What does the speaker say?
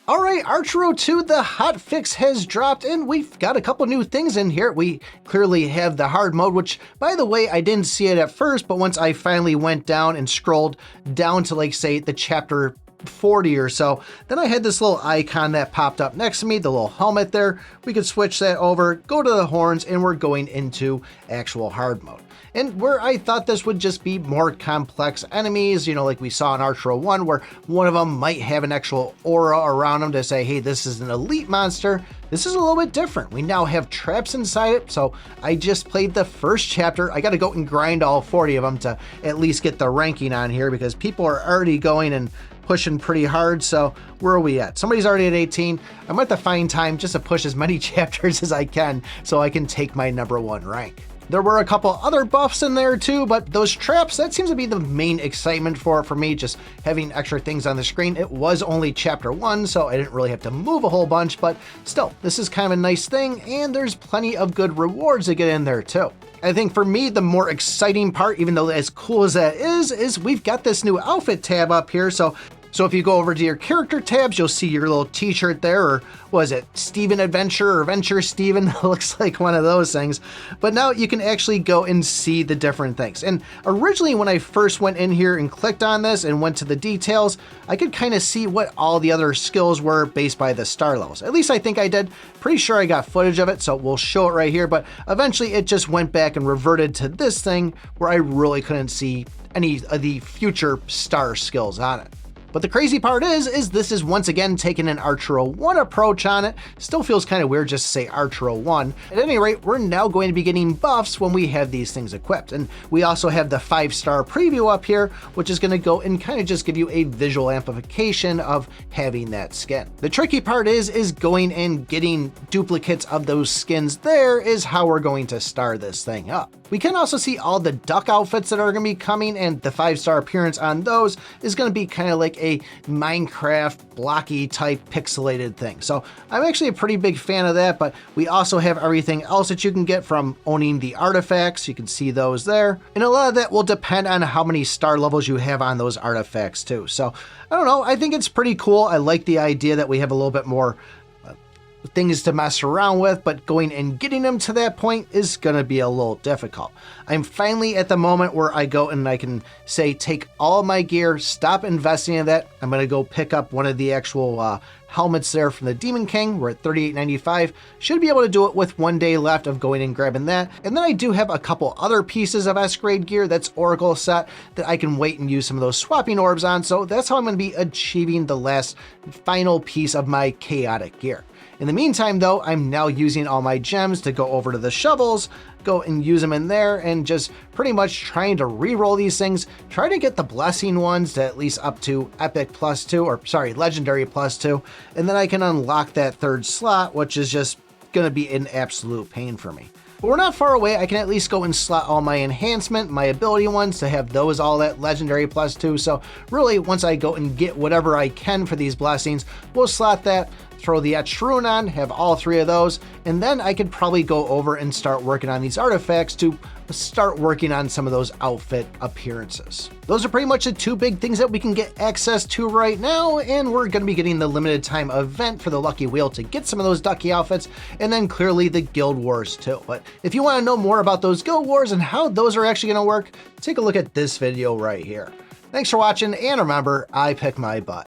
All right, Archero 2, the hotfix has dropped, and we've got a couple new things in here. We clearly have the hard mode, which, by the way, I didn't see it at first, but once I finally went down and scrolled down to, like, say, the chapter 40 or so, then I had this little icon that popped up next to me, the little helmet there. We could switch that over, go to the horns, and we're going into actual hard mode. And where I thought this would just be more complex enemies, you know, like we saw in Archero 1, where one of them might have an actual aura around them to say, hey, this is an elite monster. This is a little bit different. We now have traps inside it, so I just played the first chapter. I got to go and grind all 40 of them to at least get the ranking on here, because people are already going and pushing pretty hard. So where are we at? Somebody's already at 18. I'm at the fine time just to push as many chapters as I can so I can take my #1 rank. There were a couple other buffs in there too, but those traps, that seems to be the main excitement for me, just having extra things on the screen. It was only chapter 1, so I didn't really have to move a whole bunch, but still, this is kind of a nice thing, and there's plenty of good rewards to get in there too. I think for me, the more exciting part, even though as cool as that is we've got this new outfit tab up here. So if you go over to your character tabs, you'll see your little t-shirt there, or was it Steven Adventure or Venture Steven? Looks like one of those things. But now you can actually go and see the different things. And originally when I first went in here and clicked on this and went to the details, I could kind of see what all the other skills were based by the star levels. At least I think I did. Pretty sure I got footage of it, so we'll show it right here. But eventually it just went back and reverted to this thing where I really couldn't see any of the future star skills on it. But the crazy part is this is once again taking an Archero 1 approach on it. Still feels kind of weird just to say Archero 1. At any rate, we're now going to be getting buffs when we have these things equipped. And we also have the 5-star preview up here, which is going to go and kind of just give you a visual amplification of having that skin. The tricky part is going and getting duplicates of those skins. There is how we're going to star this thing up. We can also see all the duck outfits that are going to be coming, and the 5-star appearance on those is going to be kind of like a Minecraft blocky type pixelated thing. So I'm actually a pretty big fan of that, but we also have everything else that you can get from owning the artifacts. You can see those there. And a lot of that will depend on how many star levels you have on those artifacts too. So I don't know, I think it's pretty cool. I like the idea that we have a little bit more things to mess around with, but going and getting them to that point is going to be a little difficult. I'm finally at the moment where I go and I can say, take all of my gear, stop investing in that. I'm going to go pick up one of the actual helmets there from the Demon King. We're at $38.95. Should be able to do it with 1 day left of going and grabbing that. And then I do have a couple other pieces of S-grade gear that's Oracle set that I can wait and use some of those swapping orbs on. So that's how I'm going to be achieving the last final piece of my chaotic gear. In the meantime, though, I'm now using all my gems to go over to the shovels, go and use them in there, and just pretty much trying to re-roll these things, try to get the blessing ones to at least up to epic +2, or sorry, legendary +2, and then I can unlock that 3rd slot, which is just gonna be an absolute pain for me. But we're not far away. I can at least go and slot all my enhancement, my ability ones, to have those all at legendary +2. So really, once I go and get whatever I can for these blessings, we'll slot that, throw the Archero on, have all 3 of those, and then I could probably go over and start working on these artifacts to start working on some of those outfit appearances. Those are pretty much the 2 big things that we can get access to right now, and we're going to be getting the limited time event for the Lucky Wheel to get some of those ducky outfits, and then clearly the Guild Wars too. But if you want to know more about those Guild Wars and how those are actually going to work, take a look at this video right here. Thanks for watching, and remember, I pick my butt.